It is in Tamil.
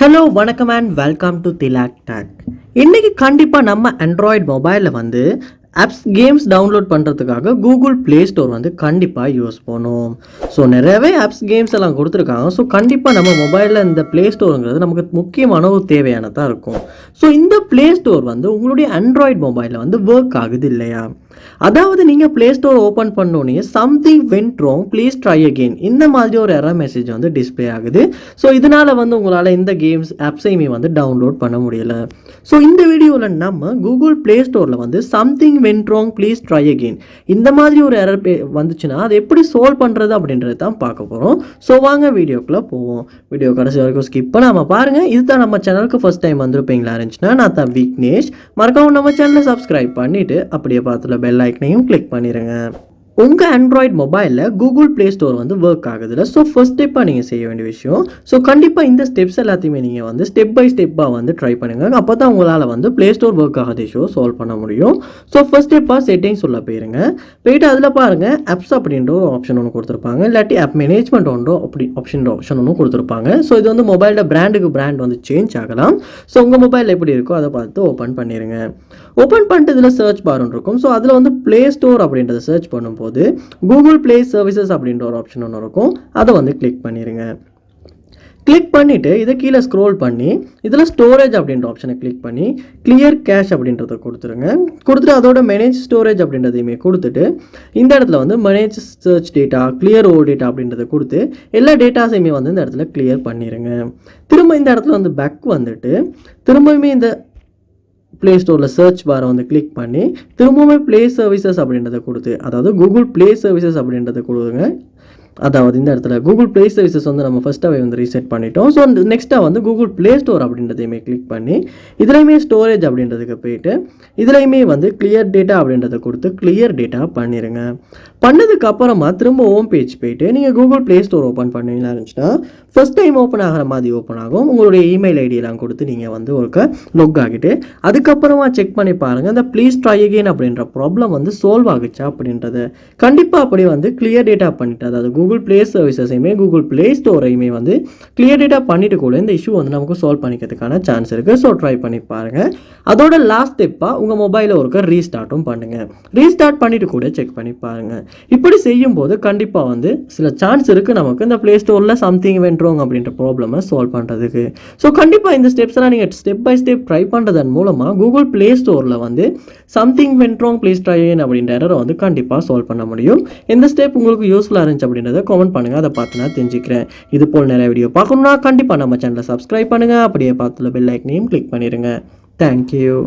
ஹலோ வணக்கம் and welcome to Thilak take. இன்றைக்கி கண்டிப்பாக நம்ம ஆண்ட்ராய்டு மொபைலில் வந்து ஆப்ஸ் கேம்ஸ் டவுன்லோட் பண்ணுறதுக்காக கூகுள் ப்ளே ஸ்டோர் வந்து கண்டிப்பாக யூஸ் பண்ணும். ஸோ நிறையவே ஆப்ஸ் கேம்ஸ் எல்லாம் கொடுத்துருக்காங்க. ஸோ கண்டிப்பாக நம்ம மொபைலில் இந்த ப்ளே ஸ்டோருங்கிறது நமக்கு முக்கியமான ஒரு தேவையானதாக இருக்கும். ஸோ இந்த ப்ளே ஸ்டோர் வந்து உங்களுடைய ஆண்ட்ராய்டு மொபைலில் வந்து ஒர்க் ஆகுது இல்லையா? அதாவது நீங்கள் ப்ளே ஸ்டோர் ஓப்பன் பண்ணோன்னே something went wrong please try again இந்த மாதிரி ஒரு எரர் மெசேஜ் வந்து டிஸ்பிளே ஆகுது. ஸோ இதனால் வந்து உங்களால் இந்த கேம்ஸ் ஆப்ஸையுமே வந்து டவுன்லோட் பண்ண முடியல. ஸோ இந்த வீடியோவில் நம்ம கூகுள் ப்ளே ஸ்டோரில் வந்து something went wrong please try again இந்த மாதிரி ஒரு எரர் வந்துச்சுன்னா அதை எப்படி சால்வ் பண்ணுறது அப்படின்றது தான் பார்க்க போகிறோம். ஸோ வாங்க வீடியோக்குள்ளே போவோம். வீடியோ கடைசி வரைக்கும் ஸ்கிப் பண்ணாமல் பாருங்கள். இதுதான் நம்ம சேனலுக்கு ஃபஸ்ட் டைம் வந்துருப்பீங்களா இருந்துச்சுன்னா நான் தான் விக்னேஷ். மறக்காம நம்ம சேனலை சப்ஸ்கிரைப் பண்ணிவிட்டு அப்படியே பார்த்துல பெல் ஐக்கனையும் கிளிக் பண்ணிடுங்க. உங்கள் ஆண்ட்ராய்டு மொபைலில் கூகுள் ப்ளே ஸ்டோர் வந்து ஒர்க் ஆகுதுல்ல. ஸோ ஃபர்ஸ்ட் ஸ்டெப்பாக நீங்கள் செய்ய வேண்டிய விஷயம், ஸோ கண்டிப்பாக இந்த ஸ்டெப்ஸ் எல்லாத்தையுமே நீங்கள் வந்து ஸ்டெப் பை ஸ்டெப்பாக வந்து ட்ரை பண்ணுங்கள். அப்போ தான் உங்களால் வந்து ப்ளே ஸ்டோர் ஒர்க் ஆகாத இஷ்யூ சால்வ் பண்ண முடியும். ஸோ ஃபர்ஸ்ட் ஸ்டெப்பாக செட்டிங்ஸ் உள்ள போயிருங்க. போயிட்டு அதில் பாருங்கள் ஆப்ஸ் அப்படின்ற ஒரு ஆப்ஷன் ஒன்று கொடுத்துருப்பாங்க, இல்லாட்டி ஆப் மேனேஜ்மெண்ட் ஆப்ஷன் ஒன்று கொடுத்துருப்பாங்க. ஸோ இது வந்து மொபைலோட பிராண்டுக்கு பிராண்ட் வந்து சேஞ்ச் ஆகலாம். ஸோ உங்கள் மொபைல் எப்படி இருக்கோ அதை பார்த்து ஓப்பன் பண்ணிடுங்க. ஓப்பன் பண்ணிட்டு இதில் சர்ச் பார் இருக்கும். ஸோ அதில் வந்து ப்ளே ஸ்டோர் அப்படின்றத சர்ச் பண்ணும்போது கூகுள் ப்ளே சர்வீசஸ் அப்படின்ற ஒரு ஆப்ஷன் ஒன்று இருக்கும். அதை வந்து கிளிக் பண்ணிடுங்க. கிளிக் பண்ணிவிட்டு இதை கீழே ஸ்க்ரோல் பண்ணி இதில் ஸ்டோரேஜ் அப்படின்ற ஆப்ஷனை கிளிக் பண்ணி கிளியர் கேஷ் அப்படின்றத கொடுத்துருங்க. கொடுத்துட்டு அதோட மேனேஜ் ஸ்டோரேஜ் அப்படின்றதையுமே கொடுத்துட்டு இந்த இடத்துல வந்து மேனேஜ் சர்ச் டேட்டா, கிளியர் ஓல் டேட்டா அப்படின்றத கொடுத்து எல்லா டேட்டாஸையுமே வந்து இந்த இடத்துல கிளியர் பண்ணிடுங்க. திரும்ப இந்த இடத்துல வந்து பேக் வந்துட்டு திரும்பவுமே இந்த ப்ளே ஸ்டோரில் சர்ச் பாரை வந்து கிளிக் பண்ணி திரும்பவுமே ப்ளே சர்வீசஸ் அப்படின்றத கொடுத்து, அதாவது கூகுள் ப்ளே சர்வீசஸ் அப்படின்றத கொடுங்க. அதாவது இந்த இடத்துல கூகுள் ப்ளே சர்வீசஸ் வந்து நம்ம ஃபஸ்ட்டாகவே வந்து ரீசெட் பண்ணிட்டோம். ஸோ நெக்ஸ்ட்டாக வந்து கூகுள் ப்ளே ஸ்டோர் அப்படின்றதையுமே கிளிக் பண்ணி இதுலையுமே ஸ்டோரேஜ் அப்படின்றதுக்கு போயிட்டு இதுலையுமே வந்து கிளியர் டேட்டா அப்படின்றத கொடுத்து கிளியர் டேட்டா பண்ணிடுங்க. பண்ணதுக்கு அப்புறமா திரும்ப ஹோம் பேஜ் போயிட்டு நீங்கள் கூகுள் ப்ளே ஸ்டோர் ஓப்பன் பண்ணீங்கன்னா இருந்துச்சுன்னா ஃபஸ்ட் டைம் ஓப்பன் ஆகிற மாதிரி ஓப்பன் ஆகும். உங்களுடைய இமெயில் ஐடியெல்லாம் கொடுத்து நீங்கள் வந்து ஒருக்க லொக் ஆகிட்டு அதுக்கப்புறமா செக் பண்ணி பாருங்கள் இந்த ப்ளீஸ் ட்ரை அகெயின் அப்படின்ற ப்ராப்ளம் வந்து சால்வ் ஆகுச்சா அப்படின்றது. கண்டிப்பாக அப்படி வந்து கிளியர் டேட்டா பண்ணிட்டு, அதாவது கூகுள் ப்ளே சர்வீசஸையுமே கூகுள் ப்ளே ஸ்டோரையுமே வந்து கிளியர் டேட்டா பண்ணிட்டு கூட இந்த இஷ்யூ வந்து நமக்கு சால்வ் பண்ணிக்கிறதுக்கான சான்ஸ் இருக்குது. ஸோ ட்ரை பண்ணி பாருங்கள். அதோட லாஸ்ட் ஸ்டெப்பாக உங்கள் மொபைலில் ஒருக்க ரீஸ்டார்ட்டும் பண்ணுங்கள். ரீஸ்டார்ட் பண்ணிவிட்டு கூட செக் பண்ணி பாருங்கள். இப்படி செய்யும்போது கண்டிப்பாக வந்து சில சான்ஸ் இருக்குது நமக்கு இந்த ப்ளே ஸ்டோரில் சம்திங் வென்ட் ராங் அப்படின்ற ப்ராப்ளமை சால்வ் பண்ணுறதுக்கு. ஸோ கண்டிப்பாக இந்த ஸ்டெப்ஸ் எல்லாம் நீங்கள் ஸ்டெப் பை ஸ்டெப் ட்ரை பண்ணுறதன் மூலமாக கூகுள் ப்ளே ஸ்டோரில் வந்து something went wrong please try again அப்படின்ற எரரை வந்து கண்டிப்பாக சால்வ் பண்ண முடியும். எந்த ஸ்டெப் உங்களுக்கு யூஸ்ஃபுல்லாக இருந்துச்சு அப்படின்றத கமெண்ட் பண்ணுங்கள். அதை பார்த்து நான் தெரிஞ்சுக்கிறேன். இது போல் நிறைய வீடியோ பார்க்கணும்னா கண்டிப்பாக நம்ம சேனலை சப்ஸ்கிரைப் பண்ணுங்கள். அப்படியே பார்த்துல பெல் ஐக்கனையும் கிளிக் பண்ணிடுங்க. தேங்க்யூ.